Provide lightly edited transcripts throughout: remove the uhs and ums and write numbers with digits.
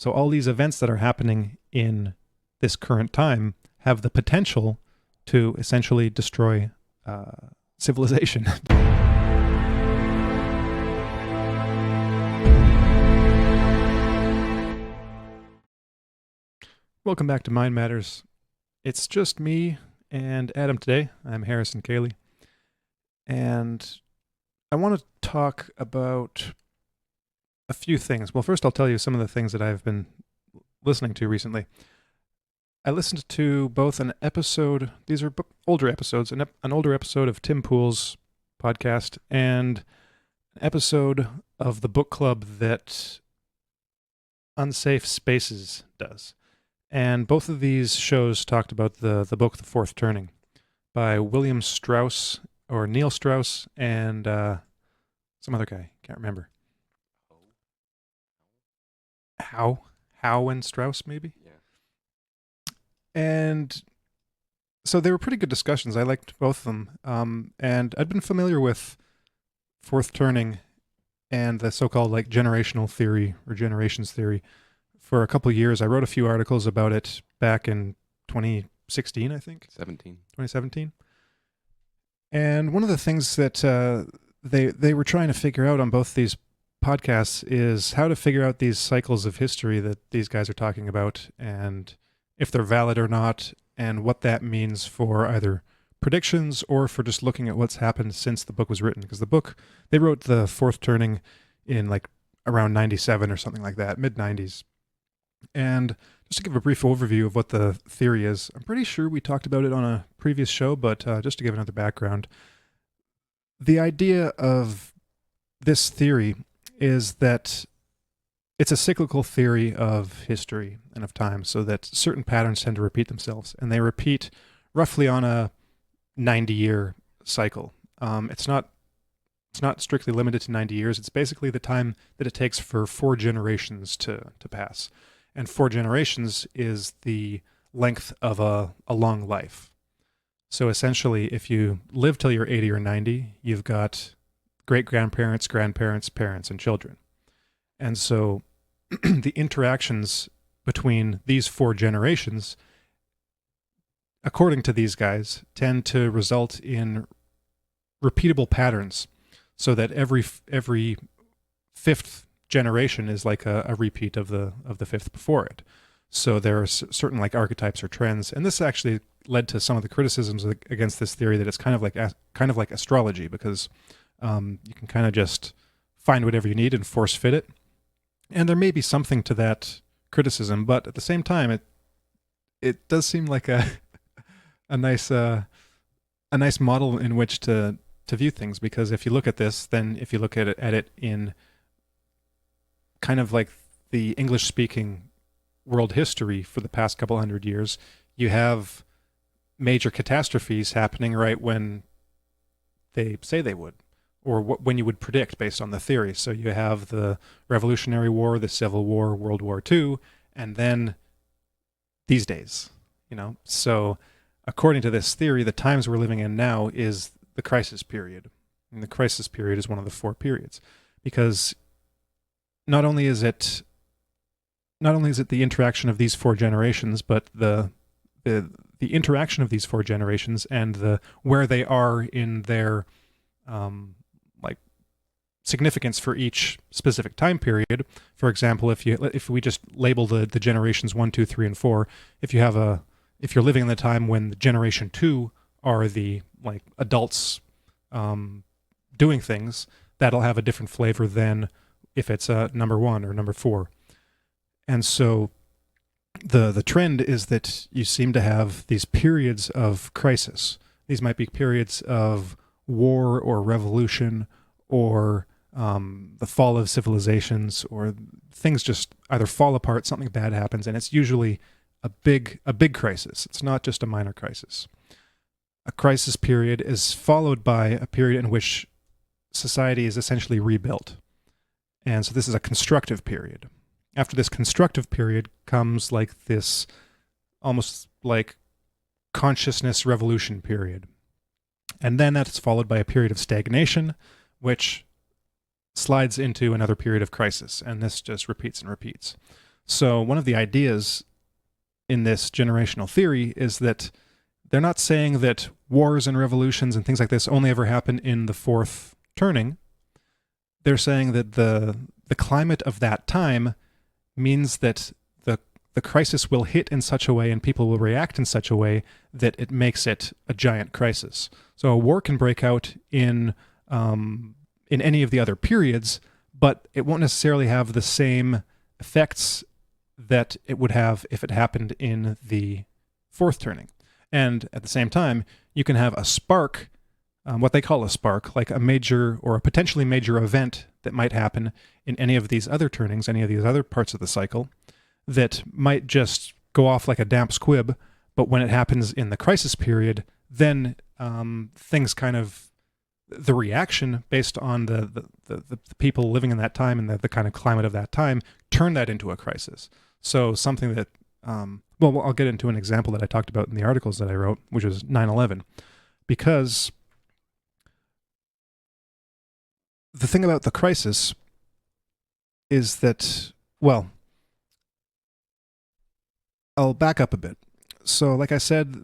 So all these events that are happening in this current time have the potential to essentially destroy civilization. Welcome back to Mind Matters. It's just me and Adam today. I'm Harrison Cayley. And I want to talk about a few things. Well, first I'll tell you some of the things that I've been listening to recently. I listened to both an episode, these are older episodes, an older episode of Tim Pool's podcast and an episode of the book club that Unsafe Spaces does. And both of these shows talked about the book The Fourth Turning by William Strauss, or Neil Strauss, and some other guy. Can't remember. Howe and Strauss, maybe? Yeah. And so they were pretty good discussions. I liked both of them. And I'd been familiar with Fourth Turning and the so-called like generational theory or generations theory for a couple of years. I wrote a few articles about it back in 2016, I think. 2017. And one of the things that they were trying to figure out on both these podcasts is how to figure out these cycles of history that these guys are talking about and if they're valid or not and what that means for either predictions or for just looking at what's happened since the book was written. Because the book, they wrote The Fourth Turning in like around 97 or something like that, mid-90s. And just to give a brief overview of what the theory is, I'm pretty sure we talked about it on a previous show, but just to give another background, the idea of this theory is that it's a cyclical theory of history and of time, so that certain patterns tend to repeat themselves, and they repeat roughly on a 90-year cycle. It's not strictly limited to 90 years. It's basically the time that it takes for 4 generations to pass. And 4 generations is the length of a long life. So essentially, if you live till you're 80 or 90, you've got great-grandparents, grandparents, parents, and children. And so the interactions between these 4 generations, according to these guys, tend to result in repeatable patterns, so that every 5th generation is like a repeat of the 5th before it. So there are certain like archetypes or trends, and this actually led to some of the criticisms against this theory that it's kind of like astrology, because you can kind of just find whatever you need and force fit it. And there may be something to that criticism, but at the same time, it does seem like a nice model in which to view things, because if you look at this, then if you look at it in kind of like the English-speaking world history for the past couple hundred years, you have major catastrophes happening right when they say they would, or when you would predict based on the theory. So you have the Revolutionary War, the Civil War, World War II, and then these days, So according to this theory, the times we're living in now is the crisis period. And the crisis period is one of the 4 periods, because not only is it the interaction of these 4 generations, but the interaction of these 4 generations and where they are in their like significance for each specific time period. For example, if we just label the generations 1, 2, 3, and 4, if you're living in the time when the generation 2 are the like adults doing things, that'll have a different flavor than if it's number 1 or number 4. And so the trend is that you seem to have these periods of crisis. These might be periods of war or revolution or the fall of civilizations, or things just either fall apart, something bad happens, and it's usually a big crisis. It's not just a minor crisis. A crisis period is followed by a period in which society is essentially rebuilt. And so this is a constructive period. After this constructive period comes like this almost like consciousness revolution period. And then that's followed by a period of stagnation, which slides into another period of crisis. And this just repeats and repeats. So one of the ideas in this generational theory is that they're not saying that wars and revolutions and things like this only ever happen in the fourth turning. They're saying that the climate of that time means that the crisis will hit in such a way and people will react in such a way that it makes it a giant crisis. So a war can break out in any of the other periods, but it won't necessarily have the same effects that it would have if it happened in the fourth turning. And at the same time, you can have a spark, what they call a spark, like a major or a potentially major event that might happen in any of these other turnings, any of these other parts of the cycle, that might just go off like a damp squib, but when it happens in the crisis period, then things kind of, the reaction based on the people living in that time and the kind of climate of that time turn that into a crisis. So something that, well, I'll get into an example that I talked about in the articles that I wrote, which was 9/11, because the thing about the crisis is that, well, I'll back up a bit. So like I said,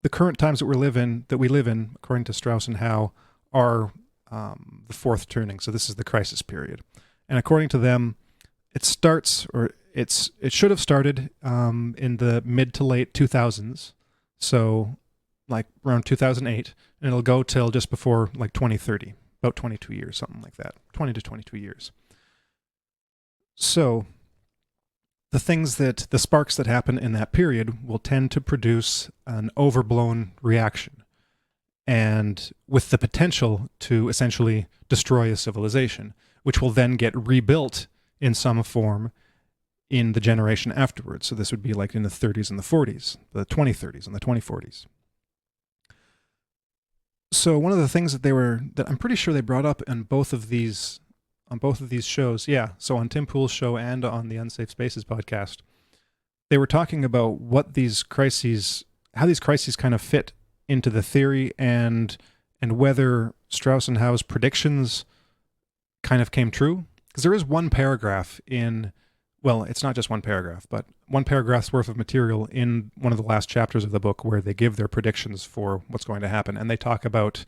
the current times that we live in, according to Strauss and Howe, are the fourth turning. So this is the crisis period. And according to them, it starts, or it should have started in the mid to late 2000s. So like around 2008, and it'll go till just before like 2030, about 22 years, something like that, 20 to 22 years. So the sparks that happen in that period will tend to produce an overblown reaction, and with the potential to essentially destroy a civilization, which will then get rebuilt in some form in the generation afterwards. So this would be like in the 30s and the 40s, the 2030s and the 2040s. So one of the things that I'm pretty sure they brought up in both of these shows, yeah, so on Tim Pool's show and on the Unsafe Spaces podcast, they were talking about how these crises kind of fit into the theory, and whether Strauss and Howe's predictions kind of came true. Because there is one paragraph it's not just one paragraph, but one paragraph's worth of material in one of the last chapters of the book where they give their predictions for what's going to happen. And they talk about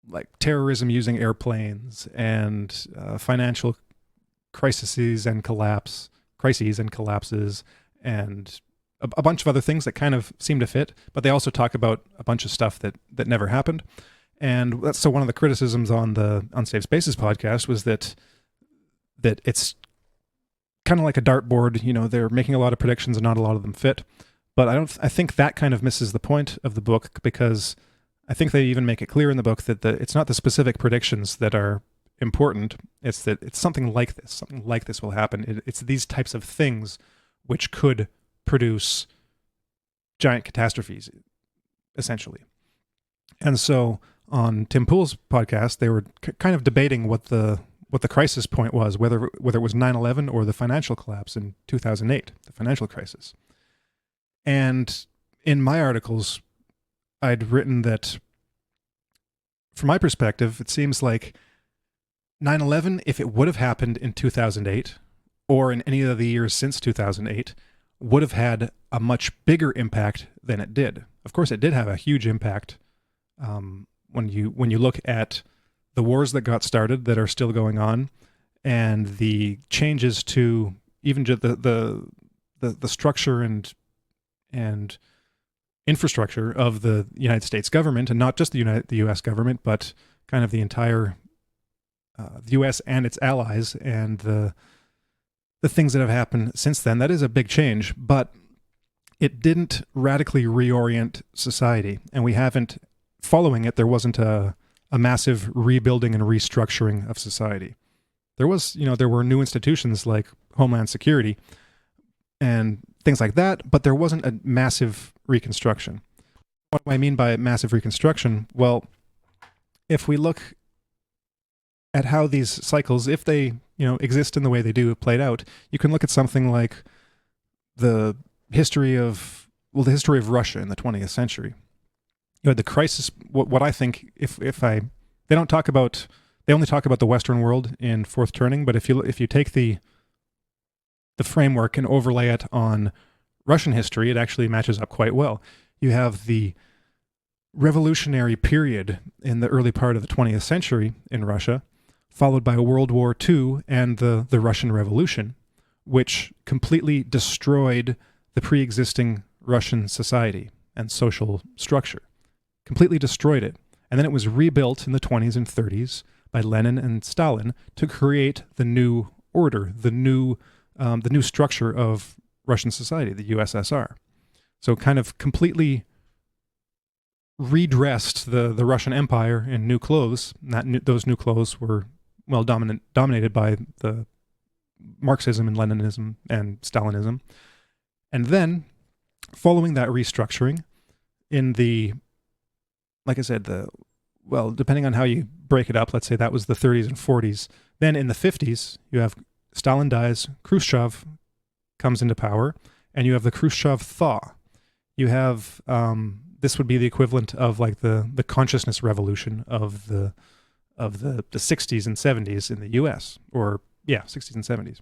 like terrorism using airplanes and financial crises and collapses, and a bunch of other things that kind of seem to fit. But they also talk about a bunch of stuff that never happened. And so one of the criticisms on the Unsafe Spaces podcast was that it's kind of like a dartboard. You know, they're making a lot of predictions and not a lot of them fit. But I think that kind of misses the point of the book, because I think they even make it clear in the book that it's not the specific predictions that are important. It's that it's something like this. Something like this will happen. It's these types of things which could produce giant catastrophes, essentially. And so on Tim Pool's podcast, they were kind of debating what the crisis point was, whether it was 9/11 or the financial collapse in 2008, the financial crisis. And in my articles, I'd written that, from my perspective, it seems like 9/11, if it would have happened in 2008 or in any of the years since 2008, would have had a much bigger impact than it did. Of course, it did have a huge impact when you look at the wars that got started that are still going on, and the changes to even the structure and infrastructure of the United States government, and not just the U.S. government, but kind of the entire the U.S. and its allies, and the things that have happened since then. That is a big change, but it didn't radically reorient society, and we haven't, following it, there wasn't a massive rebuilding and restructuring of society. There were new institutions like Homeland Security and things like that, but there wasn't a massive reconstruction. What do I mean by massive reconstruction? Well, if we look at how these cycles, if they exist in the way they do, played out, you can look at something like the history of Russia in the 20th century. You had the crisis. What I think, they only talk about the Western world in fourth turning, but if you take the the framework and overlay it on Russian history, it actually matches up quite well. You have the revolutionary period in the early part of the 20th century in Russia, followed by World War II and the Russian Revolution, which completely destroyed the pre-existing Russian society and social structure. Completely destroyed it. And then it was rebuilt in the 20s and 30s by Lenin and Stalin to create the new order, the new structure of Russian society, the USSR. So kind of completely redressed the Russian Empire in new clothes. Those new clothes were dominated by the Marxism and Leninism and Stalinism. And then, following that restructuring, like I said, depending on how you break it up, let's say that was the 30s and 40s. Then in the 50s, you have Stalin dies, Khrushchev comes into power, and you have the Khrushchev thaw. You have this would be the equivalent of like the consciousness revolution of the 60s and 70s in the U.S. 60s and 70s.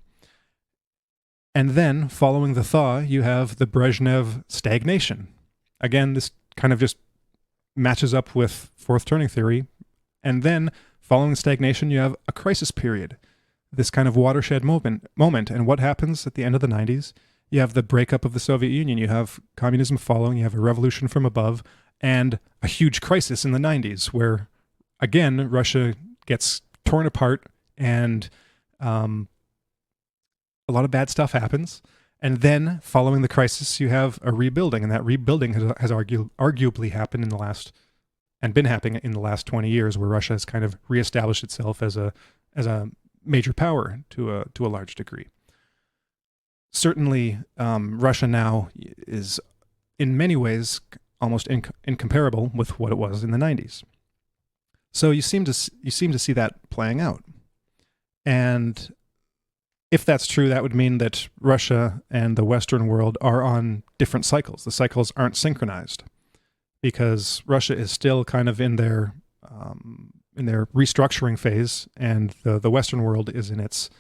And then, following the thaw, you have the Brezhnev stagnation. Again, this kind of just matches up with fourth turning theory. And then, following stagnation, you have a crisis period, this kind of watershed moment. And what happens at the end of the 90s? You have the breakup of the Soviet Union. You have communism following. You have a revolution from above, and a huge crisis in the 90s where, again, Russia gets torn apart and a lot of bad stuff happens. And then, following the crisis, you have a rebuilding, and that rebuilding has arguably happened been happening in the last 20 years, where Russia has kind of reestablished itself as a major power to a large degree. Certainly, Russia now is, in many ways, almost incomparable with what it was in the 90s. So you seem to see that playing out, and if that's true, that would mean that Russia and the Western world are on different cycles. The cycles aren't synchronized because Russia is still kind of in their restructuring phase, and the Western world is in its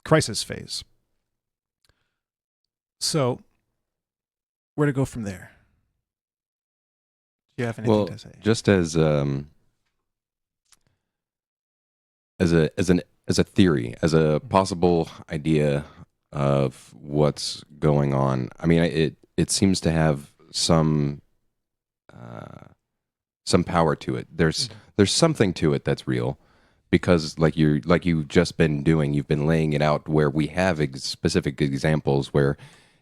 crisis phase. So, where to go from there? Do you have anything to say? Just as a theory, as a possible idea of what's going on, I mean, it seems to have some power to it. There's something to it that's real, because like you've just been doing, you've been laying it out where we have specific examples where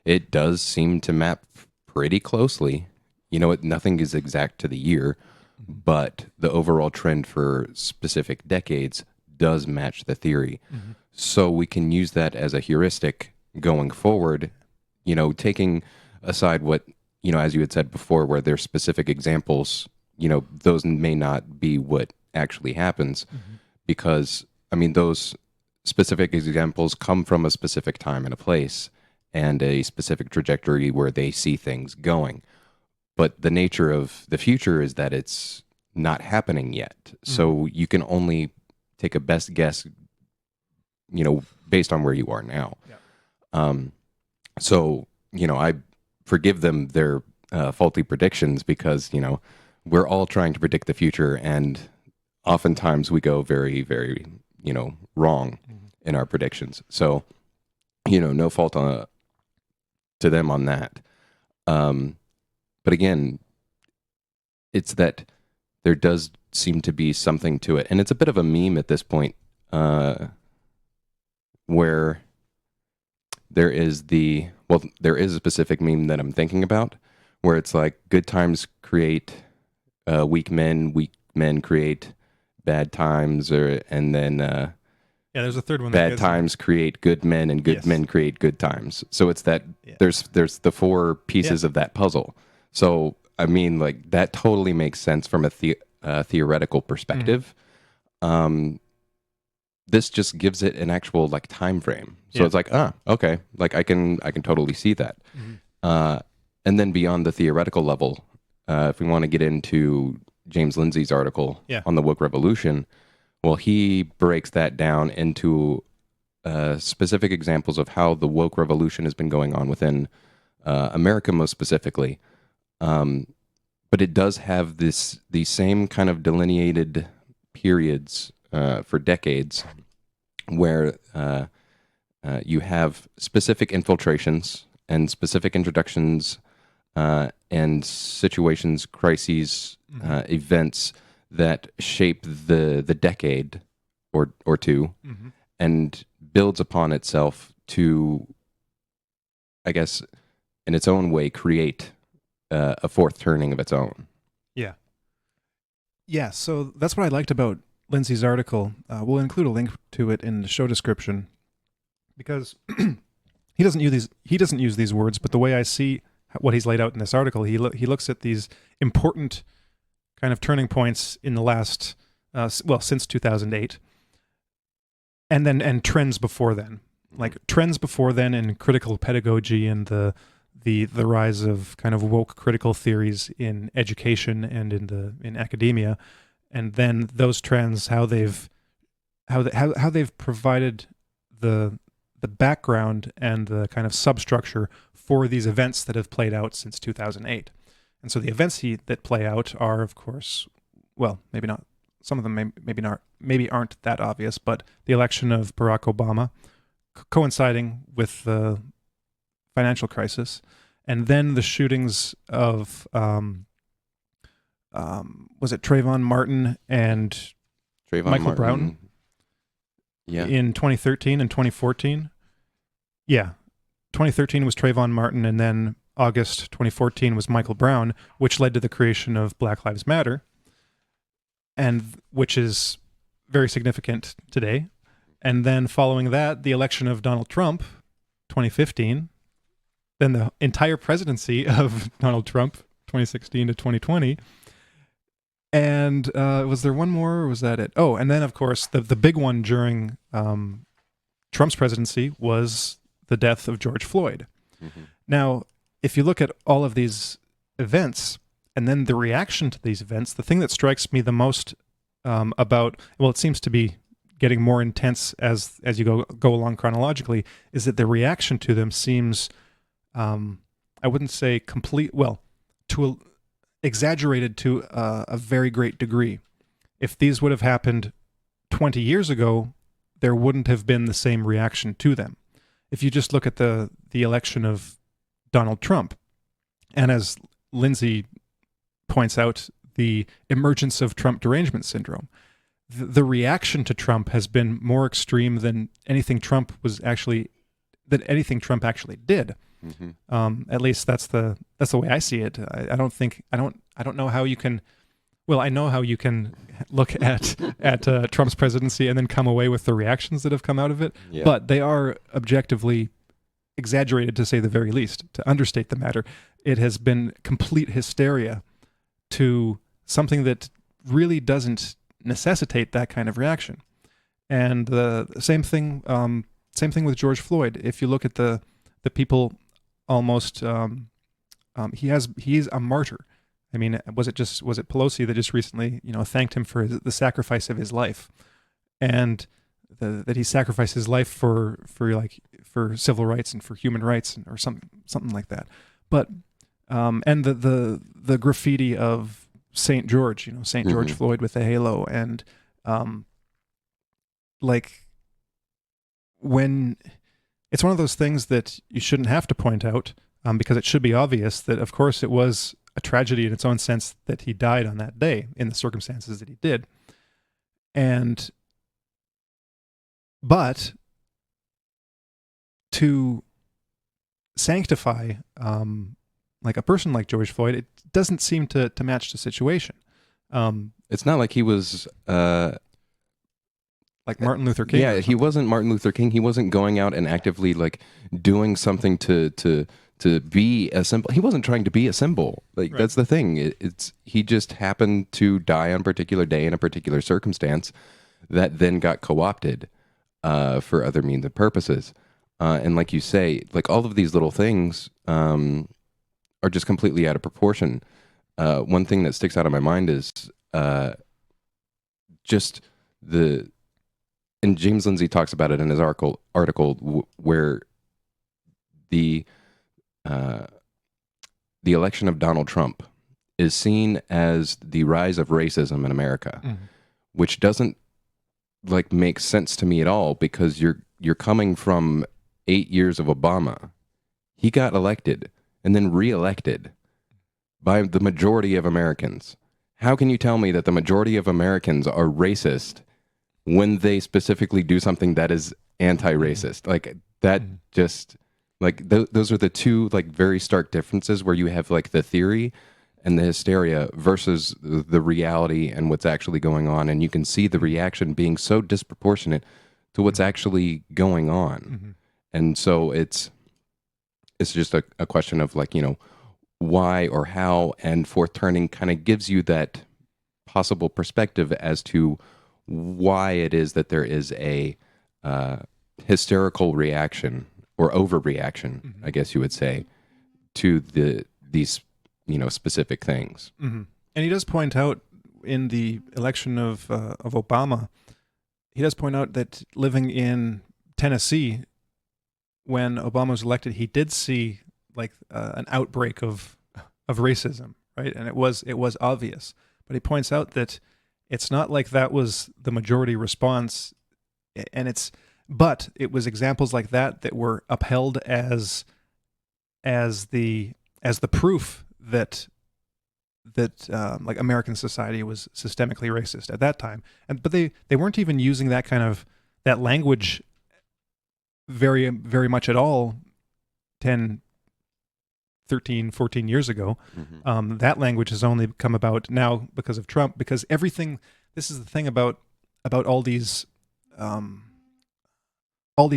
it does seem to map pretty closely. Nothing is exact to the year, but the overall trend for specific decades does match the theory. Mm-hmm. So we can use that as a heuristic going forward, taking aside what, as you had said before, where there's specific examples, those may not be what actually happens, because, I mean, those specific examples come from a specific time and a place and a specific trajectory where they see things going. But the nature of the future is that it's not happening yet. So you can only take a best guess, based on where you are now. Yeah. So, I forgive them their faulty predictions, because, we're all trying to predict the future, and oftentimes we go very, very, wrong in our predictions. So, no fault to them on that. But again, it's that there does seem to be something to it. And it's a bit of a meme at this point, where there is a specific meme that I'm thinking about, where it's like, good times create weak men create bad times, and then there's a third one. Bad times create good men, and good men create good times. So it's that there's the four pieces of that puzzle. So I mean, like, that totally makes sense from a theoretical perspective. This just gives it an actual like time frame. So it's like, okay, like I can totally see that. And then beyond the theoretical level, if we want to get into James Lindsay's article on the woke revolution, well, he breaks that down into specific examples of how the woke revolution has been going on within America, most specifically. But it does have these same kind of delineated periods for decades where you have specific infiltrations and specific introductions and situations, crises, events that shape the decade or two, and builds upon itself to, I guess, in its own way, create a fourth turning of its own. Yeah, so that's what I liked about Lindsay's article. We'll include a link to it in the show description because he doesn't use these words, but the way I see what he's laid out in this article, he looks at these important kind of turning points in the last since 2008, and trends before then, like trends before then in critical pedagogy and the rise of kind of woke critical theories in education and in academia, and then those trends, how they've provided the background and the kind of substructure for these events that have played out since 2008. And so the events that play out are, of course, well, maybe not. Some of them maybe aren't that obvious, but the election of Barack Obama, coinciding with the financial crisis, and then the shootings of was it Trayvon Martin and Michael Brown? Yeah. In 2013 and 2014. Yeah. 2013 was Trayvon Martin, and then August 2014 was Michael Brown, which led to the creation of Black Lives Matter, and which is very significant today. And then following that, the election of Donald Trump, 2015, then the entire presidency of Donald Trump, 2016 to 2020. And was there one more, or was that it? Oh, and then, of course, the big one during Trump's presidency was the death of George Floyd. Now, if you look at all of these events and then the reaction to these events, the thing that strikes me the most it seems to be getting more intense as you go along chronologically, is that the reaction to them seems, I wouldn't say exaggerated to a very great degree. If these would have happened 20 years ago, there wouldn't have been the same reaction to them. If you just look at the election of Donald Trump, and as Lindsay points out, the emergence of Trump derangement syndrome, the reaction to Trump has been more extreme than anything Trump actually did. At least that's the way I see it. I don't know how you can. Well, I know how you can look at Trump's presidency and then come away with the reactions that have come out of it, but they are objectively exaggerated, to say the very least. To understate the matter, it has been complete hysteria to something that really doesn't necessitate that kind of reaction. And the same thing with George Floyd. If you look at the people, almost he's a martyr. I mean, was it Pelosi that just recently, thanked him for the sacrifice of his life, and that he sacrificed his life for civil rights and for human rights or something like that. But and the graffiti of St. George, St. George Floyd with the halo, and when it's one of those things that you shouldn't have to point out, because it should be obvious that, of course, it was a tragedy in its own sense that he died on that day in the circumstances that he did. But to sanctify like a person like George Floyd, it doesn't seem to match the situation. It's not like he was like Martin Luther King. Yeah, he wasn't Martin Luther King. He wasn't going out and actively doing something to be a symbol. He wasn't trying to be a symbol. Right. That's the thing. He just happened to die on a particular day in a particular circumstance that then got co-opted for other means and purposes. And like you say, all of these little things are just completely out of proportion. One thing that sticks out of my mind is just and James Lindsay talks about it in his article where the election of Donald Trump is seen as the rise of racism in America, which doesn't like make sense to me at all, because you're coming from 8 years of Obama. He got elected and then reelected by the majority of Americans. How can you tell me that the majority of Americans are racist when they specifically do something that is anti-racist? Like that just like those are the two like very stark differences, where you have like the theory and the hysteria versus the reality and what's actually going on. And you can see the reaction being so disproportionate to what's actually going on. And so it's just a question of like, why or how, and Fourth Turning kind of gives you that possible perspective as to why it is that there is a hysterical reaction or overreaction, I guess you would say, to these specific things. And he does point out in the election of Obama, he does point out that living in Tennessee, when Obama was elected, he did see like an outbreak of racism, right? And it was obvious. But he points out that it's not like that was the majority response, but it was examples like that were upheld as the proof that like American society was systemically racist at that time. But they weren't even using that language very, very much at all 10, 13, 14 years ago. That language has only come about now because of Trump, because this is the thing about all these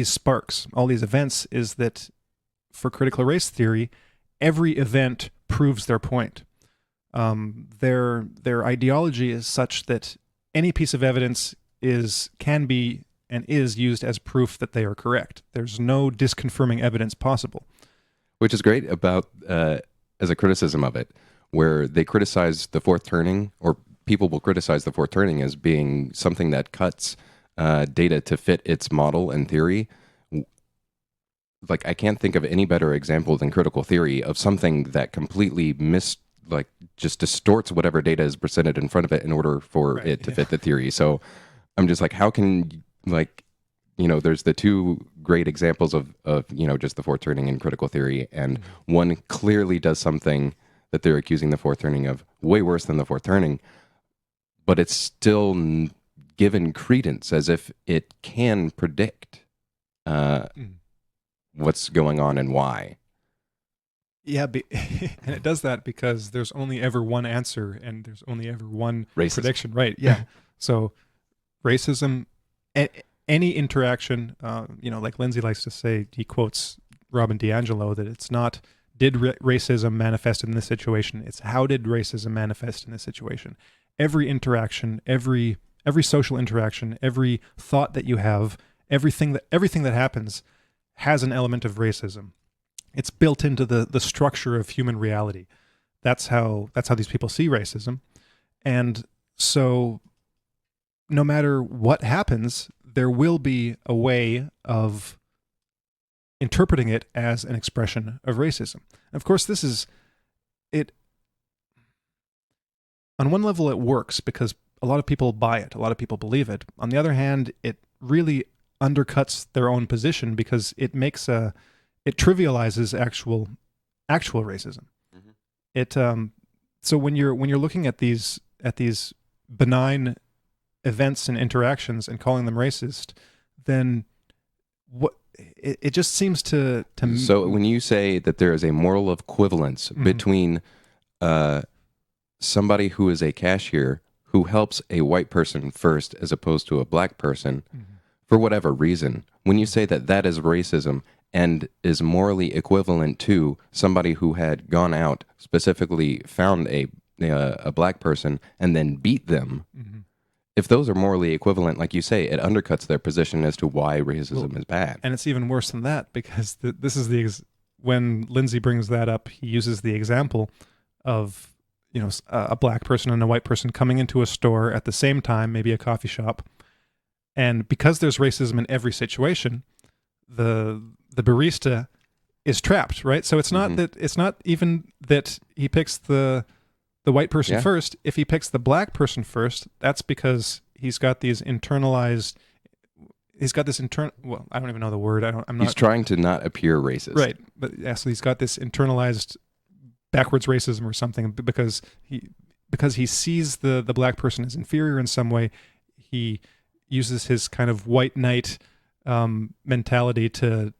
sparks, all these events, is that for critical race theory, every event proves their point. Their ideology is such that any piece of evidence can be and is used as proof that they are correct. There's no disconfirming evidence possible. Which is great about, as a criticism of it, where they criticize the Fourth Turning, or people will criticize the Fourth Turning as being something that cuts data to fit its model and theory. Like, I can't think of any better example than critical theory of something that completely just distorts whatever data is presented in front of it in order for it to fit the theory. So I'm just like, how can, there's the two great examples of just the Fourth Turning and critical theory, and one clearly does something that they're accusing the Fourth Turning of way worse than the Fourth Turning, but it's still given credence as if it can predict what's going on and why. Yeah, and it does that because there's only ever one answer and there's only ever one prediction. Right, yeah. So racism, any interaction, like Lindsay likes to say, he quotes Robin DiAngelo, that it's not, did racism manifest in this situation? It's how did racism manifest in this situation? Every interaction, every social interaction, every thought that you have, everything that happens has an element of racism. It's built into the structure of human reality. That's how these people see racism. And so no matter what happens, there will be a way of interpreting it as an expression of racism. And of course, this is it. On one level, it works because a lot of people buy it. A lot of people believe it. On the other hand, it really undercuts their own position because it trivializes actual racism. It so when you're looking at these benign events and interactions and calling them racist, then what it just seems to So when you say that there is a moral equivalence between somebody who is a cashier who helps a white person first as opposed to a black person, for whatever reason, when you say that is racism and is morally equivalent to somebody who had gone out, specifically found a black person and then beat them, if those are morally equivalent, like you say, it undercuts their position as to why racism is bad. And it's even worse than that, because this is when Lindsay brings that up, he uses the example of a black person and a white person coming into a store at the same time, maybe a coffee shop, And because there's racism in every situation, the barista is trapped, right? So it's not that it's not even that he picks the white person first. If he picks the black person first, that's because he's got this internal. Well, I don't even know the word. He's trying to not appear racist, right? But yeah, so he's got this internalized backwards racism or something because he sees the black person as inferior in some way. He uses his kind of white knight mentality to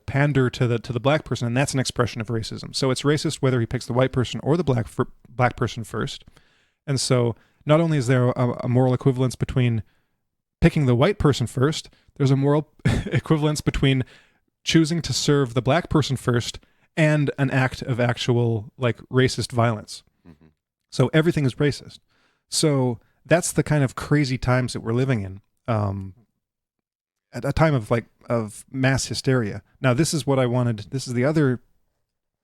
pander to the black person, and that's an expression of racism. So it's racist whether he picks the white person or the black person first. And so not only is there a moral equivalence between picking the white person first, there's a moral equivalence between choosing to serve the black person first and an act of actual like racist violence. Mm-hmm. So everything is racist. So that's the kind of crazy times that we're living in. At a time of mass hysteria. Now, this is what I wanted. This is the other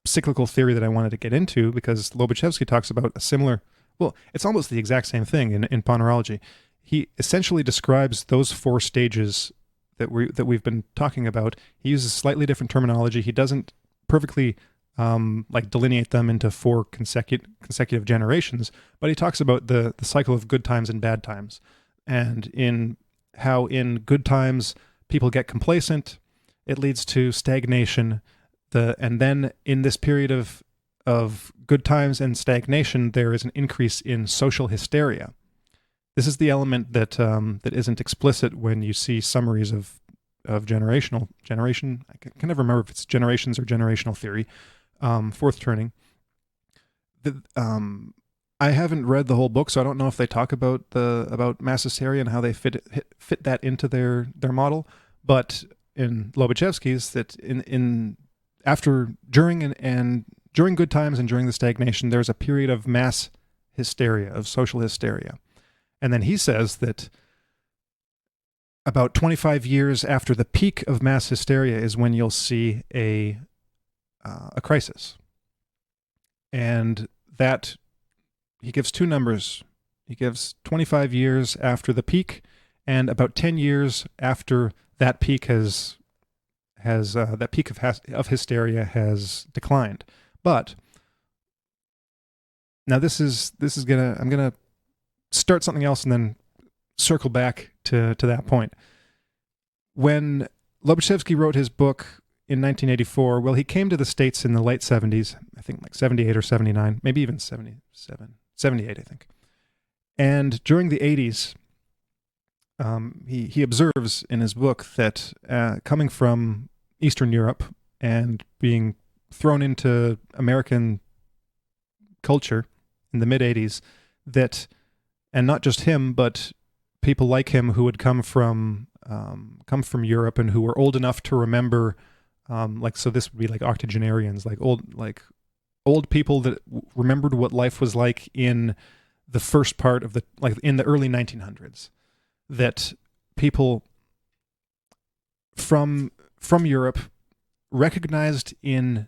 cyclical theory that I wanted to get into, because Lobaczewski talks about a similar. Well, it's almost the exact same thing in Ponerology. He essentially describes those four stages that we've been talking about. He uses slightly different terminology. He doesn't perfectly delineate them into four consecutive generations, but he talks about the cycle of good times and bad times, and in how in good times people get complacent, it leads to stagnation. And then in this period of good times and stagnation, there is an increase in social hysteria. This is the element that isn't explicit when you see summaries of generation. I can never remember if it's generations or generational theory. Fourth turning. I haven't read the whole book, so I don't know if they talk about mass hysteria and how they fit that into their model. But in Lobaczewski's, that during good times and during the stagnation, there's a period of mass hysteria, of social hysteria, and then he says that about 25 years after the peak of mass hysteria is when you'll see a crisis, and that. He gives two numbers. He gives 25 years after the peak, and about 10 years after that peak of hysteria has declined. But now I'm gonna start something else and then circle back to that point. When Lobaczewski wrote his book in 1984, well, he came to the States in the late 70s, I think like 78 or 79, maybe even 77. 78, I think. And during the 80s, he observes in his book that coming from Eastern Europe and being thrown into American culture in the mid-80s, and not just him, but people like him who had come from Europe and who were old enough to remember, so this would be like octogenarians, old people that remembered what life was like in the first part of in the early 1900s, that people from Europe recognized in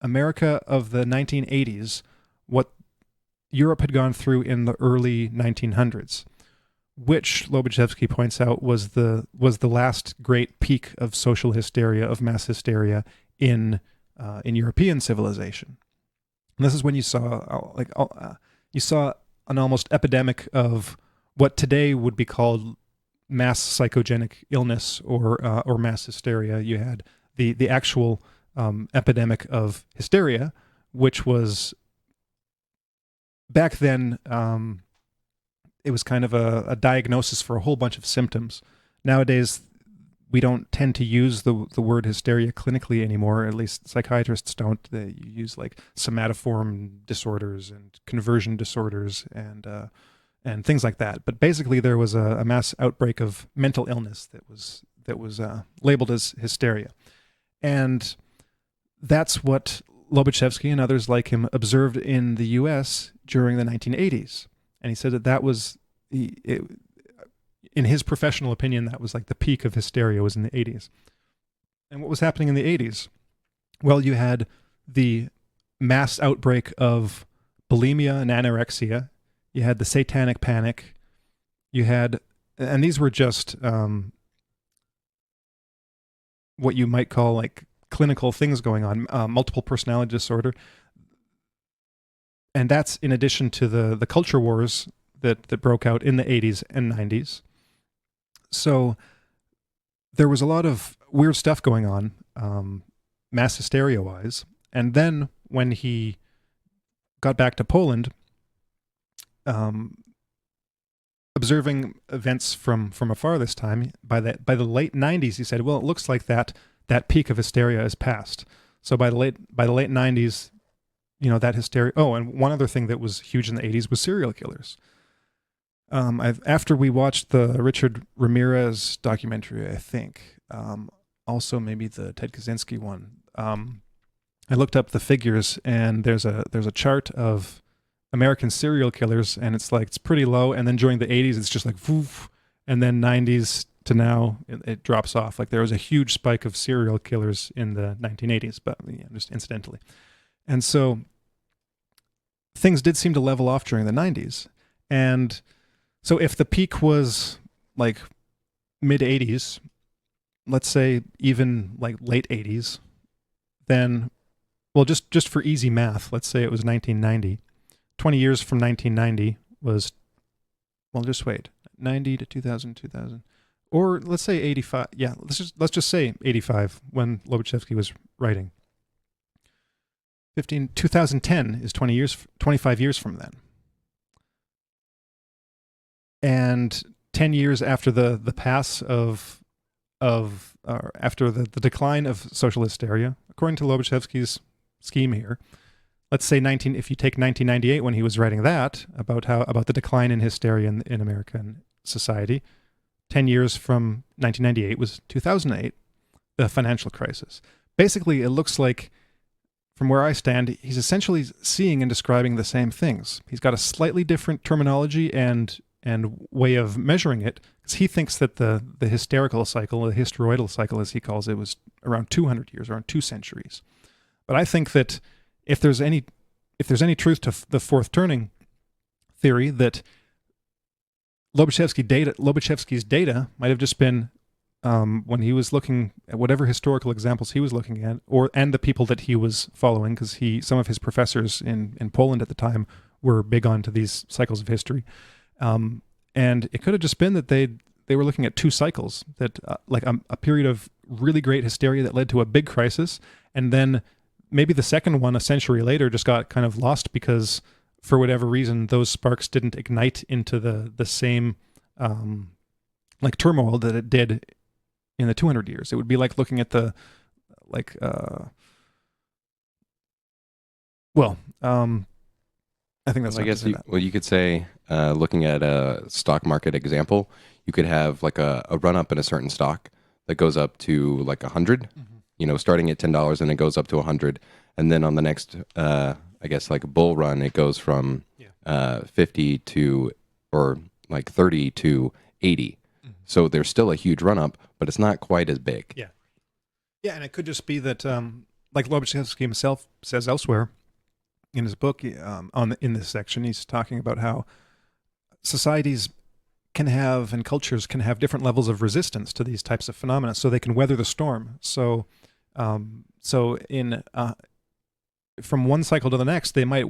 America of the 1980s what Europe had gone through in the early 1900s, which Lobaczewski points out was the last great peak of social hysteria, of mass hysteria in European civilization. And this is when you saw an almost epidemic of what today would be called mass psychogenic illness or mass hysteria. You had the actual epidemic of hysteria, which was back then. It was kind of a diagnosis for a whole bunch of symptoms. Nowadays, we don't tend to use the word hysteria clinically anymore. At least psychiatrists don't. They use like somatoform disorders and conversion disorders and things like that. But basically, there was a mass outbreak of mental illness that was labeled as hysteria, and that's what Lobaczewski and others like him observed in the U.S. during the 1980s. And he said that was in his professional opinion, that was like the peak of hysteria was in the 80s. And what was happening in the 80s? Well, you had the mass outbreak of bulimia and anorexia. You had the satanic panic. You had and these were just what you might call like clinical things going on, multiple personality disorder. And that's in addition to the culture wars that broke out in the 80s and 90s. So there was a lot of weird stuff going on, mass hysteria-wise. And then when he got back to Poland, observing events from afar this time, by the late 90s, he said, well, it looks like that peak of hysteria is past. So by the late 90s, that hysteria. Oh, and one other thing that was huge in the 80s was serial killers. After we watched the Richard Ramirez documentary, I think, also maybe the Ted Kaczynski one, I looked up the figures, and there's a chart of American serial killers, and it's pretty low, and then during the 80s, it's just like, woof, and then 90s to now, it drops off. Like there was a huge spike of serial killers in the 1980s, but just incidentally. And so things did seem to level off during the 90s. And so if the peak was like mid 80s, let's say even like late 80s, then, well, just for easy math, let's say it was 1990. 20 years from 1990 was, well, just wait, 90 to 2000, or let's say 85. Yeah, let's just say 85 when Lobaczewski was writing. 2010 is 25 years from then. And 10 years after the pass after the decline of social hysteria, according to Lobaczewski's scheme here, let's say if you take 1998 when he was writing that about the decline in hysteria in American society, 10 years from 1998 was 2008, the financial crisis. Basically, it looks like, from where I stand, he's essentially seeing and describing the same things. He's got a slightly different terminology and way of measuring it, because he thinks that the hysterical cycle, the hysteroidal cycle as he calls it, was around 200 years, around 2 centuries. But I think that if there's any truth to the fourth turning theory, that Lobaczewski's data might have just been when he was looking at whatever historical examples he was looking at, and the people that he was following, because some of his professors in Poland at the time were big onto these cycles of history, and it could have just been that they were looking at 2 cycles, that like a period of really great hysteria that led to a big crisis, and then maybe the second one a century later just got kind of lost because for whatever reason those sparks didn't ignite into the same like turmoil that it did in the 200 years. It would be like looking at I think that's. Well, I guess you could say, looking at a stock market example, you could have like a run up in a certain stock that goes up to like 100, starting at $10, and it goes up to 100, and then on the next, I guess like a bull run, it goes from 50 to, or like 30 to 80. So there's still a huge run up, but it's not quite as big. Yeah, and it could just be that, like Lobaczewski himself says elsewhere in his book, in this section, he's talking about how societies can have, and cultures can have, different levels of resistance to these types of phenomena, so they can weather the storm. So, from one cycle to the next, a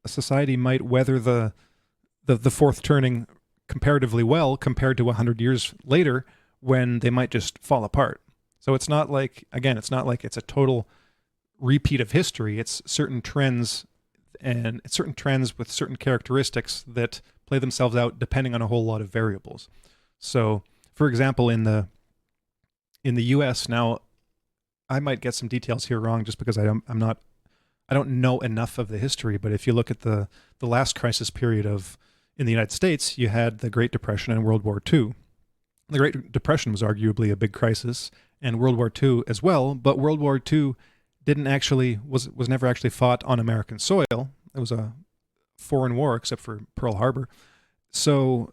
society might weather the fourth turning comparatively well compared to 100 years later, when they might just fall apart. So it's not like it's a total repeat of history. It's certain trends with certain characteristics that play themselves out depending on a whole lot of variables. So, for example, in the U.S. now, I might get some details here wrong just because I don't know enough of the history. But if you look at the last crisis period in the United States, you had the Great Depression and World War II. The Great Depression was arguably a big crisis, and World War II as well. But World War II was never actually fought on American soil. It was a foreign war, except for Pearl Harbor. So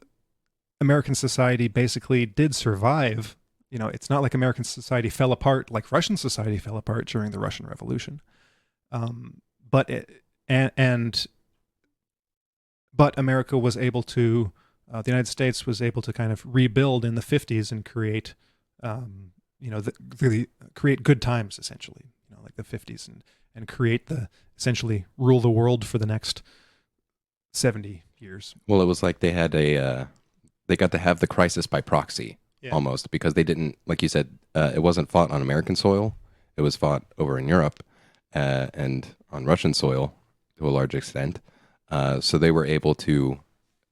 American society basically did survive. It's not like American society fell apart like Russian society fell apart during the Russian Revolution. But America was able to the United States was able to kind of rebuild in the 50s and create, create good times, essentially, like the 50s, and create essentially rule the world for the next 70 years. Well, it was like they had they got to have the crisis by proxy, almost, because they didn't, like you said, it wasn't fought on American soil. It was fought over in Europe and on Russian soil to a large extent. So they were able to,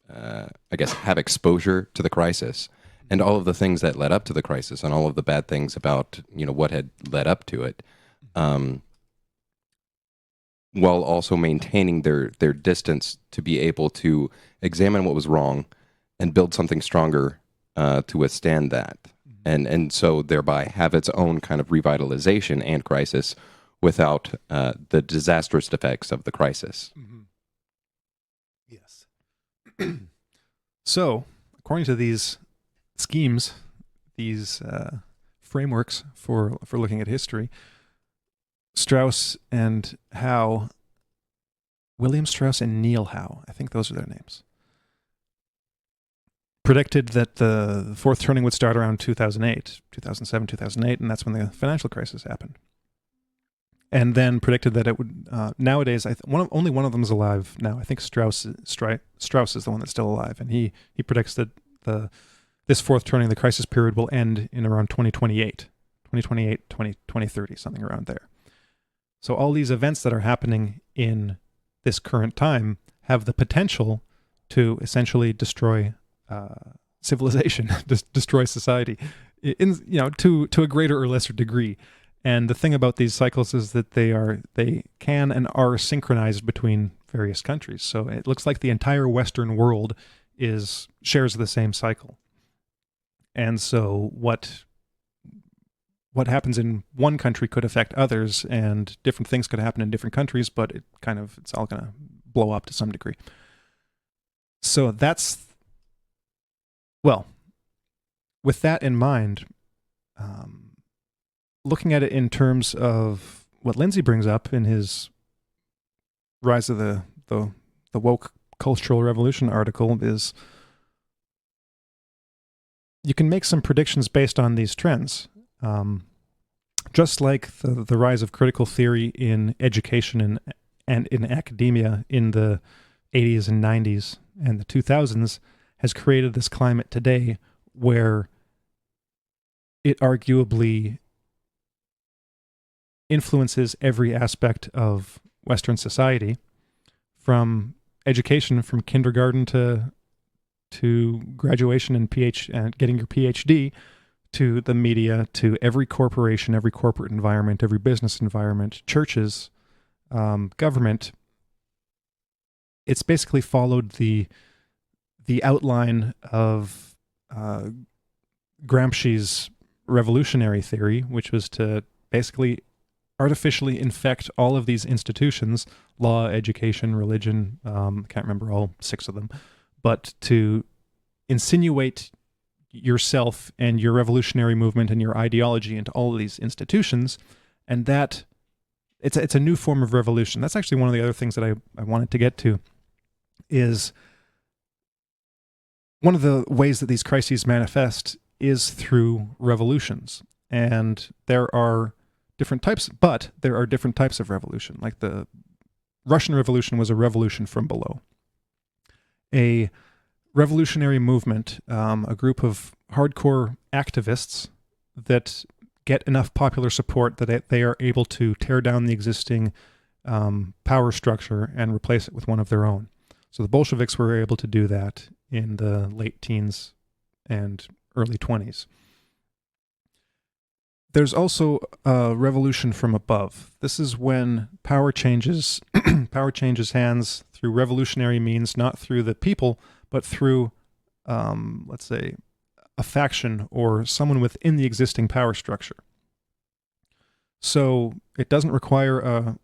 I guess, have exposure to the crisis and all of the things that led up to the crisis and all of the bad things about, what had led up to it, while also maintaining their distance to be able to examine what was wrong and build something stronger to withstand that. And so thereby have its own kind of revitalization and crisis without the disastrous effects of the crisis. Mm-hmm. Yes. So, according to these schemes, these frameworks for looking at history, Strauss and Howe, William Strauss and Neil Howe, I think those are their names, predicted that the fourth turning would start around 2007, 2008, and that's when the financial crisis happened. And then predicted that it would, nowadays, only one of them is alive now. I think Strauss is the one that's still alive, and he predicts that this fourth turning, the crisis period, will end in around 2028, 2030, something around there. So all these events that are happening in this current time have the potential to essentially destroy civilization, destroy society, to a greater or lesser degree. And the thing about these cycles is that they can and are synchronized between various countries. So it looks like the entire Western world shares the same cycle. And so what happens in one country could affect others, and different things could happen in different countries, but it's all going to blow up to some degree. So with that in mind, looking at it in terms of what Lindsay brings up in his Rise of the Woke Cultural Revolution article, is you can make some predictions based on these trends. Just like the rise of critical theory in education and in academia in the 80s and 90s and the 2000s has created this climate today where it arguably influences every aspect of Western society, from education, from kindergarten to graduation and getting your PhD, to the media, to every corporation, every corporate environment, every business environment, churches, government. It's basically followed the outline of Gramsci's revolutionary theory, which was to basically artificially infect all of these institutions, law, education, religion, can't remember all 6 of them, but to insinuate yourself and your revolutionary movement and your ideology into all of these institutions, and that it's a new form of revolution. That's actually one of the other things that I wanted to get to, is one of the ways that these crises manifest is through revolutions. And there are different types, but there are different types of revolution. Like the Russian Revolution was a revolution from below. A revolutionary movement, a group of hardcore activists that get enough popular support that they are able to tear down the existing power structure and replace it with one of their own. So the Bolsheviks were able to do that in the late teens and early 20s. There's also a revolution from above. This is when power changes hands through revolutionary means, not through the people, but through, let's say, a faction or someone within the existing power structure. So it doesn't require a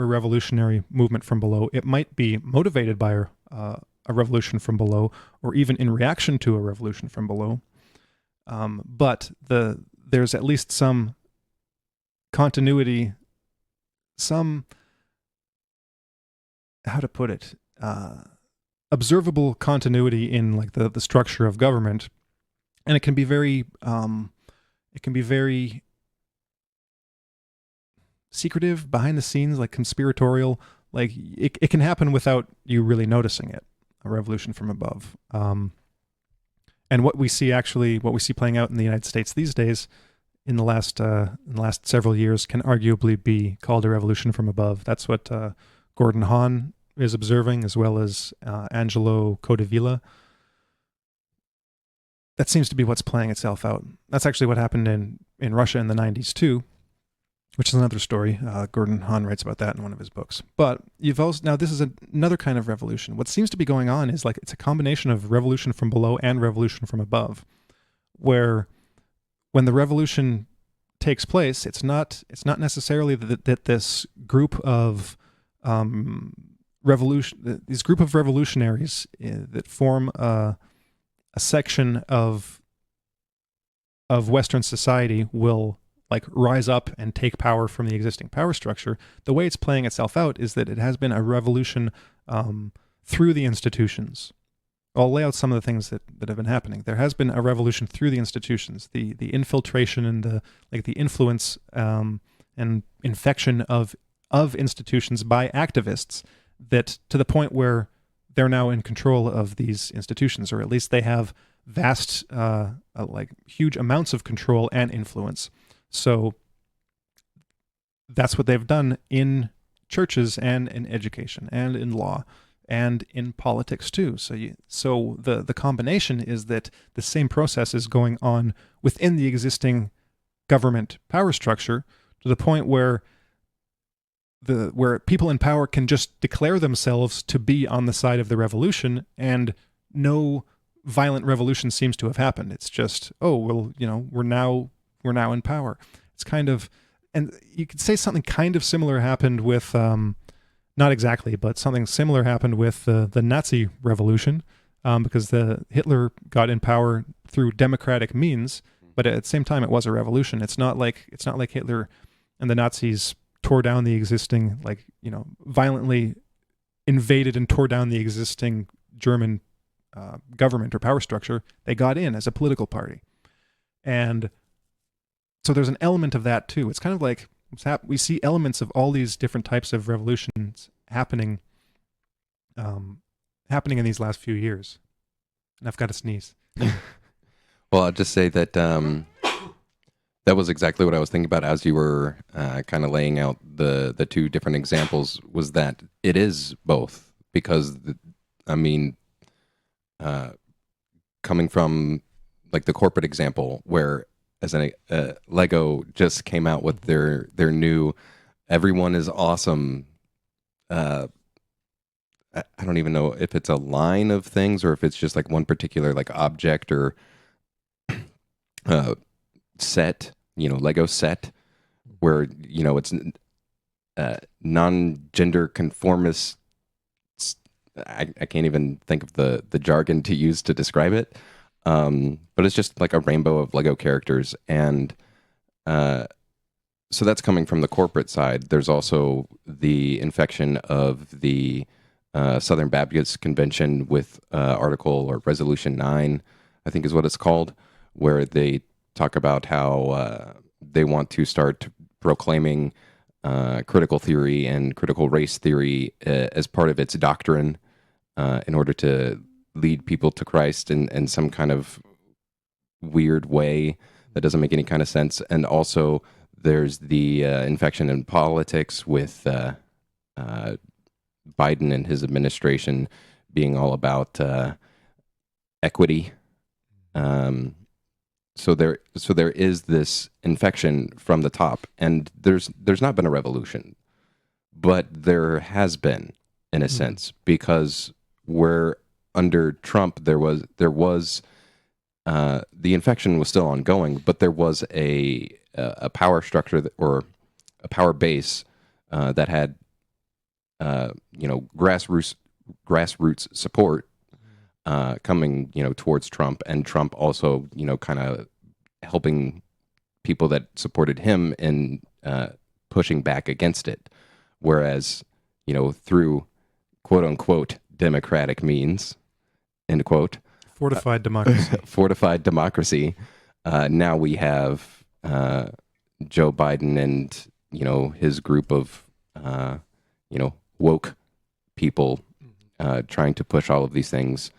revolutionary movement from below. It might be motivated by a revolution from below, or even in reaction to a revolution from below. But there's at least some continuity, how to put it? observable continuity in like the structure of government, and it can be very secretive, behind the scenes, like conspiratorial. Like it can happen without you really noticing it. A revolution from above. And what we see playing out in the United States these days, in the last several years, can arguably be called a revolution from above. That's what Gordon Hahn is observing, as well as Angelo Codevilla. That seems to be what's playing itself out. That's actually what happened in Russia in the 90s too, which is another story. Gordon Hahn writes about that in one of his books. But now this is another kind of revolution. What seems to be going on is like it's a combination of revolution from below and revolution from above, where when the revolution takes place, it's not necessarily that this group of these group of revolutionaries that form a section of Western society will like rise up and take power from the existing power structure. The way it's playing itself out is that it has been a revolution through the institutions. I'll lay out some of the things that have been happening. There has been a revolution through the institutions, the infiltration and the influence and infection of institutions by activists, that to the point where they're now in control of these institutions, or at least they have vast, like huge amounts of control and influence. So that's what they've done in churches and in education and in law and in politics too. So the combination is that the same process is going on within the existing government power structure, to the point where people in power can just declare themselves to be on the side of the revolution, and no violent revolution seems to have happened. It's just, oh well, we're now in power. It's kind of, and you could say something kind of similar happened with, not exactly, but something similar happened with the Nazi revolution, because Hitler got in power through democratic means, but at the same time it was a revolution. It's not like Hitler and the Nazis tore down the existing, violently invaded and tore down the existing German government or power structure. They got in as a political party. And so there's an element of that too. It's kind of like we see elements of all these different types of revolutions happening in these last few years. And I've got to sneeze. Well, I'll just say that that was exactly what I was thinking about as you were kind of laying out the two different examples, was that it is both. Because, coming from like the corporate example, where as Lego just came out with their new "Everyone is Awesome." I don't even know if it's a line of things or if it's just like one particular like object or set, Lego set, where it's non-gender conformist. I can't even think of the jargon to use to describe it. But it's just like a rainbow of Lego characters. And so that's coming from the corporate side. There's also the infection of the Southern Baptist Convention with Article or Resolution 9, I think is what it's called, where they talk about how they want to start proclaiming critical theory and critical race theory as part of its doctrine in order to lead people to Christ in some kind of weird way that doesn't make any kind of sense. And also there's the infection in politics with Biden and his administration being all about equity. So there is this infection from the top, and there's not been a revolution, but there has been, in a sense, because where under Trump there was the infection was still ongoing, but there was a power structure or a power base that had grassroots support coming towards Trump, and Trump also kind of helping people that supported him in pushing back against it, whereas through quote unquote democratic means, end quote, Fortified democracy. fortified democracy. Now we have Joe Biden and his group of woke people trying to push all of these things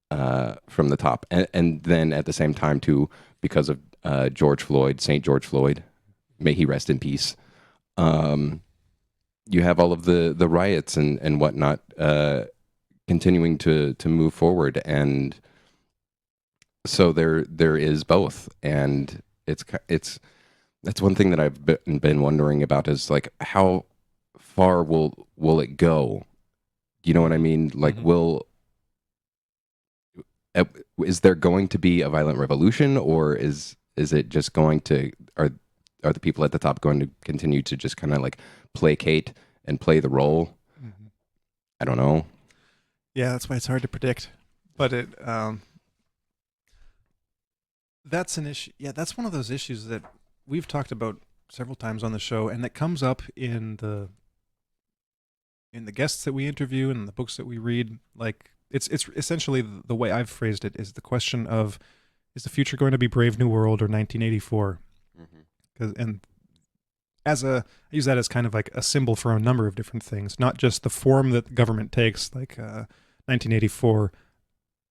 from the top, and then at the same time too, because of St. George Floyd, may he rest in peace. You have all of the riots and whatnot continuing to move forward, and so there is both, and that's one thing that I've been wondering about is like how far will it go? You know what I mean? Like, is there going to be a violent revolution, or is it just going to are the people at the top going to continue to just kind of like placate and play the role? Mm-hmm. I don't know. Yeah, that's why it's hard to predict. But that's an issue. Yeah, that's one of those issues that we've talked about several times on the show, and that comes up in the guests that we interview and the books that we read. Like it's essentially the way I've phrased it is the question of, is the future going to be Brave New World or 1984? And I use that as kind of like a symbol for a number of different things, not just the form that the government takes, like 1984,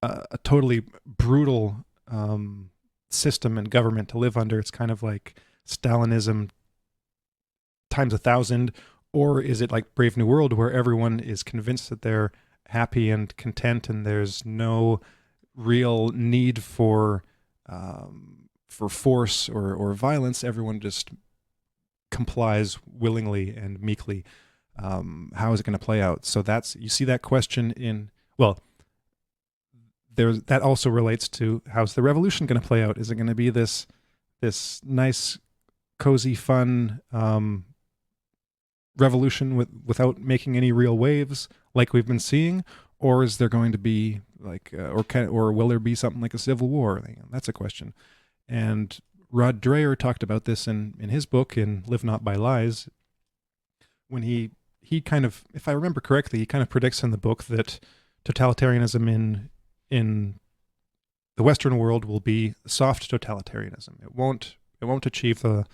a totally brutal system and government to live under. It's kind of like Stalinism times 1,000, or is it like Brave New World, where everyone is convinced that they're happy and content, and there's no real need for force or violence? Everyone just complies willingly and meekly. How is it going to play out? So you see that question in, well, that also relates to, how's the revolution going to play out? Is it going to be this nice, cozy, fun revolution without making any real waves like we've been seeing, or is there going to be like, or will there be something like a civil war? That's a question. And Rod Dreher talked about this in his book in Live Not by Lies, when he kind of, if I remember correctly, he kind of predicts in the book that totalitarianism in the Western world will be soft totalitarianism. It won't achieve the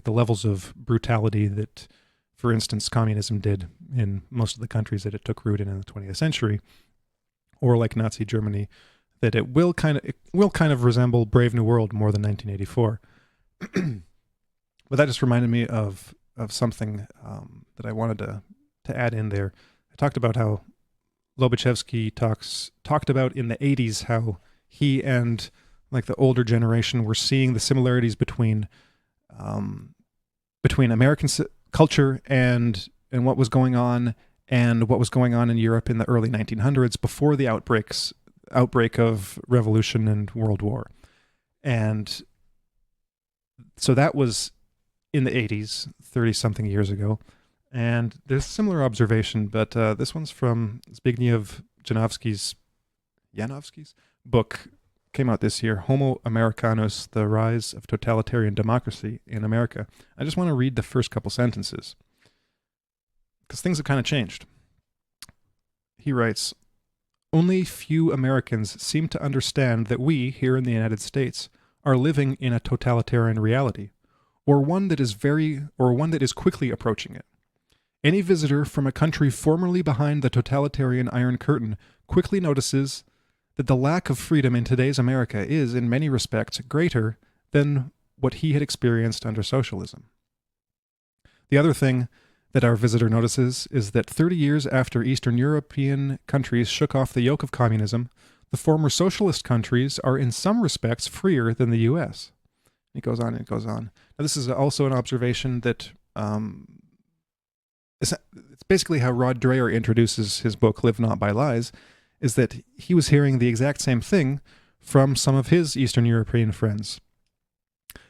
levels of brutality that, for instance, communism did in most of the countries that it took root in the 20th century, or like Nazi Germany, that it will kind of resemble Brave New World more than 1984. But that just reminded me of something that I wanted to add in there. I talked about how Lobaczewski talked about in the 80s how he and like the older generation were seeing the similarities between American culture and what was going on and what was going on in Europe in the early 1900s before the outbreak of revolution and World War. And so that was in the 80s, 30-something years ago. And there's a similar observation, but this one's from Zbigniew Janowski's book, came out this year, Homo Americanus, The Rise of Totalitarian Democracy in America. I just want to read the first couple sentences, because things have kind of changed. He writes, "Only few Americans seem to understand that we, here in the United States, are living in a totalitarian reality, or one that is quickly approaching it. Any visitor from a country formerly behind the totalitarian Iron Curtain quickly notices that the lack of freedom in today's America is, in many respects, greater than what he had experienced under socialism. The other thing that our visitor notices is that 30 years after Eastern European countries shook off the yoke of communism, the former socialist countries are in some respects freer than the U.S." It goes on and it goes on. Now, this is also an observation that it's basically how Rod Dreher introduces his book, Live Not by Lies, is that he was hearing the exact same thing from some of his Eastern European friends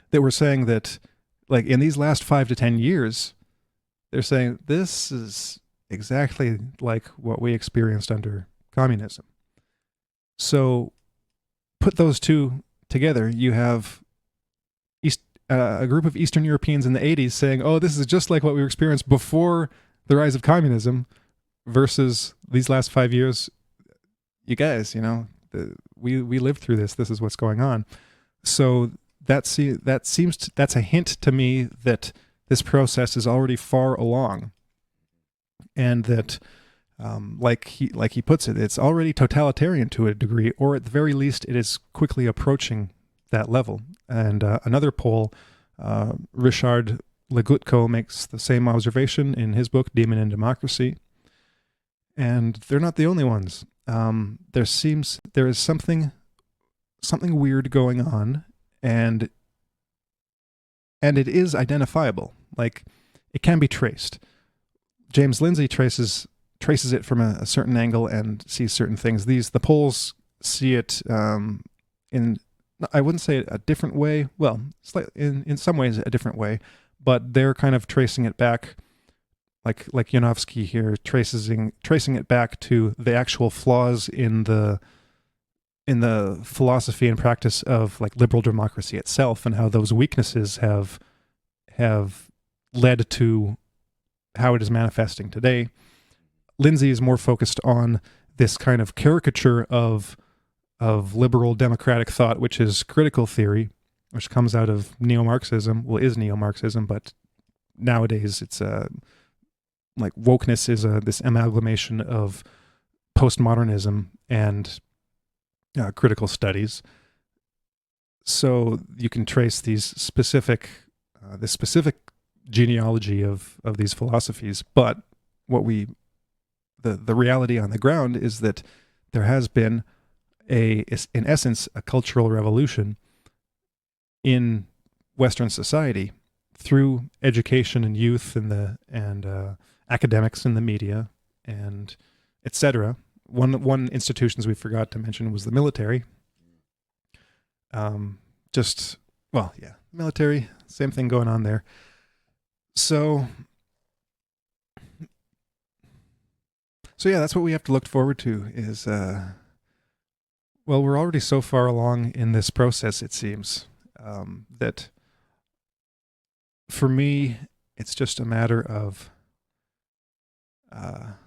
that were saying that, like, in these last 5 to 10 years, they're saying this is exactly like what we experienced under communism. So put those two together, you have a group of Eastern Europeans in the 80s saying, oh, this is just like what we experienced before the rise of communism, versus these last 5 years you guys, we lived through this. This is what's going on. So that's a hint to me that this process is already far along, and that, like he puts it, it's already totalitarian to a degree, or at the very least, it is quickly approaching that level. And another poll, Richard Legutko makes the same observation in his book Demon and Democracy, and they're not the only ones. There is something weird going on, and it is identifiable. Like, it can be traced. James Lindsay traces it from a certain angle and sees certain things. The polls see it in, I wouldn't say a different way. Well, slightly, in some ways a different way, but they're kind of tracing it back, like Yanofsky here, tracing it back to the actual flaws in the philosophy and practice of like liberal democracy itself, and how those weaknesses have led to how it is manifesting today. Lindsay is more focused on this kind of caricature of liberal democratic thought, which is critical theory, which comes out of neo-Marxism. Well, is neo-Marxism, but nowadays it's like wokeness is this amalgamation of postmodernism and critical studies. So you can trace this specific genealogy of these philosophies, but the reality on the ground is that there has been in essence a cultural revolution in Western society through education and youth and academics in the media and etc. One institutions we forgot to mention was the military. Military, same thing going on there. So yeah, that's what we have to look forward to is, we're already so far along in this process, it seems, that for me, it's just a matter of kind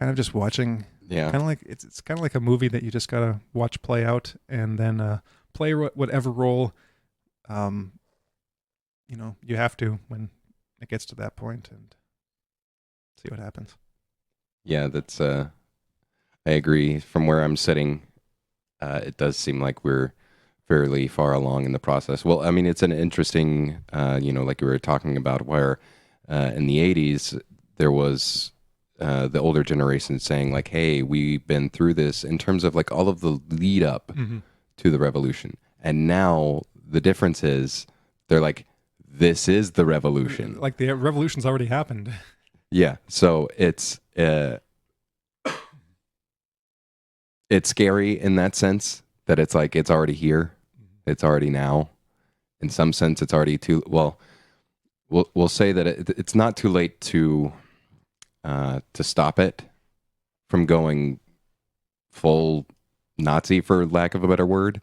of just watching. Yeah. Kind of like it's kind of like a movie that you just gotta watch play out, and then play whatever role you have to when it gets to that point, and see what happens. Yeah, that's I agree. From where I'm sitting, it does seem like we're fairly far along in the process. Well, I mean, it's an interesting, like we were talking about, where in the 80s there was the older generation saying like, hey, we've been through this in terms of like all of the lead up to the revolution. And now the difference is they're like, this is the revolution. Like the revolution's already happened. Yeah. So it's scary in that sense that it's like, it's already here. It's already now. In some sense, it's already too, well, we'll say that it's not too late to stop it from going full Nazi, for lack of a better word,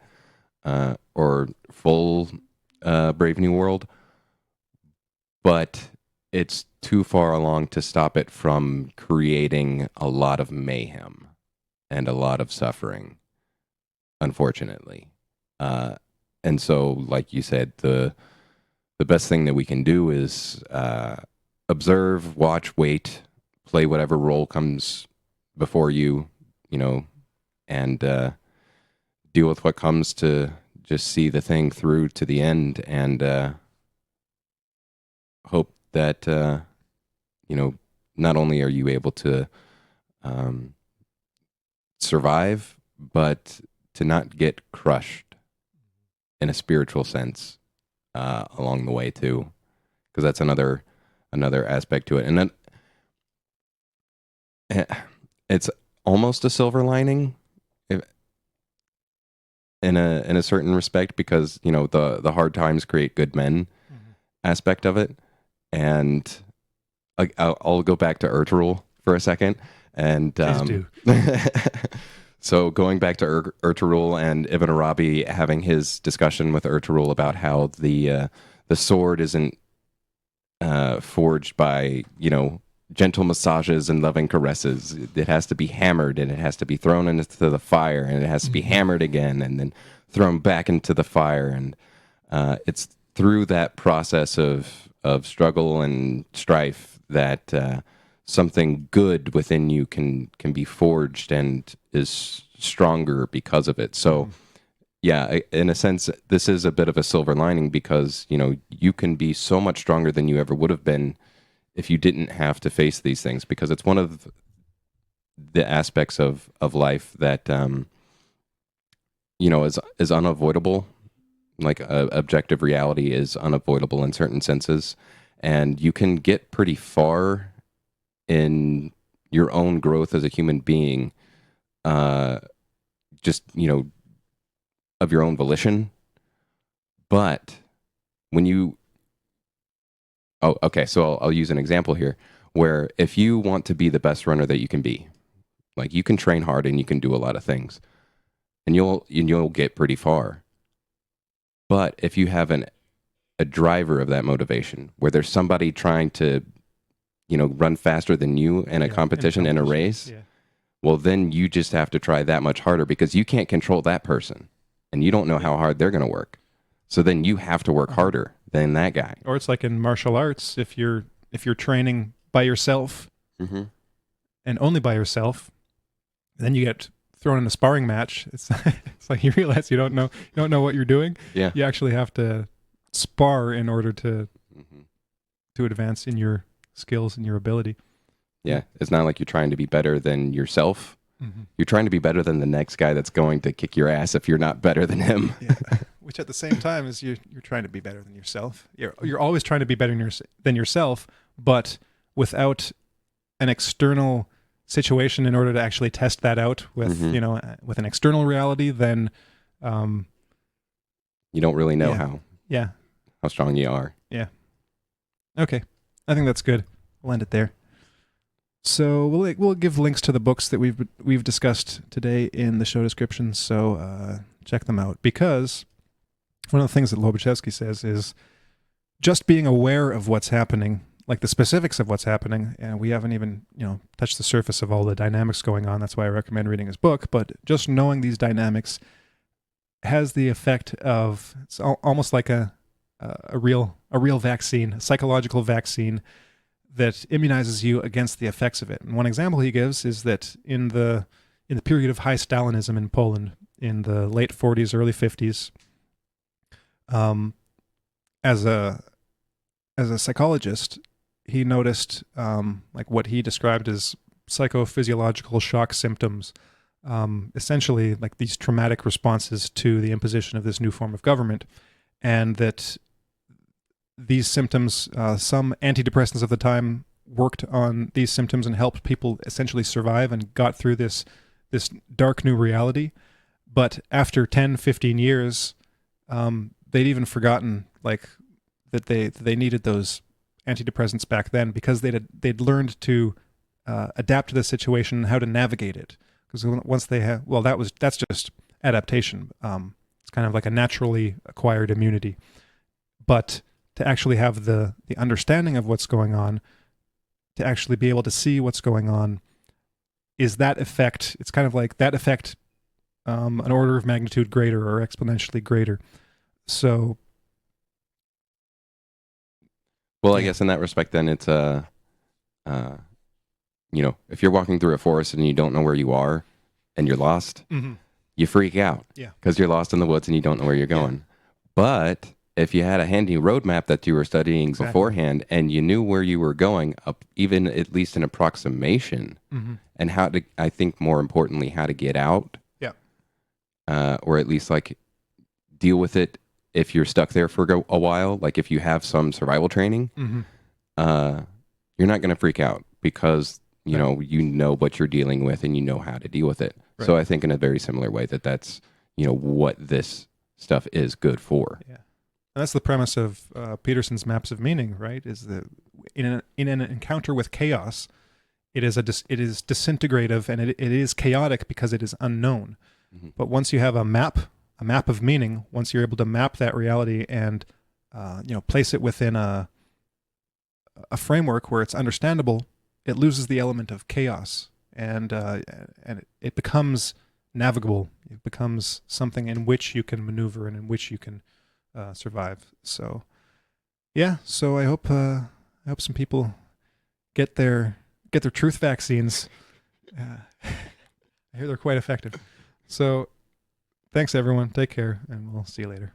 or full Brave New World, but it's too far along to stop it from creating a lot of mayhem and a lot of suffering, unfortunately. And so, like you said, the best thing that we can do is observe, watch, wait, play whatever role comes before you, and deal with what comes, to just see the thing through to the end, and hope that, not only are you able to survive, but to not get crushed in a spiritual sense along the way too, because that's another aspect to it. And then it's almost a silver lining in a certain respect, because the hard times create good men aspect of it. And I'll go back to Ertugrul for a second, and Please do. So going back to Ertugrul and Ibn Arabi having his discussion with Ertugrul about how the sword isn't forged by gentle massages and loving caresses. It has to be hammered, and it has to be thrown into the fire, and it has to be hammered again, and then thrown back into the fire. And it's through that process of struggle and strife that something good within you can be forged and is stronger because of it. So yeah, in a sense, this is a bit of a silver lining, because you can be so much stronger than you ever would have been if you didn't have to face these things, because it's one of the aspects of life that is unavoidable. Like objective reality is unavoidable in certain senses, and you can get pretty far in your own growth as a human being, just of your own volition. But when you so I'll use an example here, where if you want to be the best runner that you can be, like, you can train hard and you can do a lot of things, and you'll get pretty far. But if you have a driver of that motivation, where there's somebody trying to run faster than you in a competition, in a race, well, then you just have to try that much harder, because you can't control that person, and you don't know how hard they're going to work. So then you have to work harder than that guy. Or it's like in martial arts, if you're training by yourself and only by yourself, then you get thrown in a sparring match. It's like you realize you don't know what you're doing. Yeah. You actually have to spar in order to advance in your skills and your ability. Yeah, it's not like you're trying to be better than yourself. You're trying to be better than the next guy that's going to kick your ass if you're not better than him. Yeah. Which at the same time is you're trying to be better than yourself. You're always trying to be better than yourself, but without an external situation in order to actually test that out with with an external reality, then you don't really know how strong you are. Yeah. Okay, I think that's good. We'll end it there. So we'll give links to the books that we've discussed today in the show description. So check them out, because one of the things that Lobaczewski says is just being aware of what's happening, like the specifics of what's happening, and we haven't even touched the surface of all the dynamics going on. That's why I recommend reading his book. But just knowing these dynamics has the effect of, it's almost like a real vaccine, a psychological vaccine that immunizes you against the effects of it. And one example he gives is that in the period of high Stalinism in Poland in the late 40s, early 50s, as a psychologist, he noticed like what he described as psychophysiological shock symptoms, essentially like these traumatic responses to the imposition of this new form of government, and that these symptoms, some antidepressants of the time worked on these symptoms and helped people essentially survive and got through this dark new reality. But after 10, 15 years, they'd even forgotten like that they needed those antidepressants back then, because they'd learned to adapt to the situation and how to navigate it. Because once they have, that's just adaptation. It's kind of like a naturally acquired immunity. But to actually have the understanding of what's going on, to actually be able to see what's going on, is that effect. It's kind of like that effect, an order of magnitude greater or exponentially greater. So, well, I guess in that respect, then it's if you're walking through a forest and you don't know where you are and you're lost, you freak out, because you're lost in the woods and you don't know where you're going. But if you had a handy roadmap that you were studying beforehand, and you knew where you were going, even at least an approximation, and how to, I think more importantly, how to get out, or at least like deal with it if you're stuck there for a while, like if you have some survival training, you're not going to freak out, because you know what you're dealing with and you know how to deal with it. Right. So I think in a very similar way that's what this stuff is good for. Yeah. And that's the premise of Peterson's maps of meaning, right? Is that in an encounter with chaos, it is disintegrative, and it is chaotic because it is unknown. But once you have a map of meaning, once you're able to map that reality and place it within a framework where it's understandable, it loses the element of chaos, and it becomes navigable. It becomes something in which you can maneuver and in which you can survive. So, yeah. So I hope some people get their truth vaccines. I hear they're quite effective. So, thanks everyone. Take care, and we'll see you later.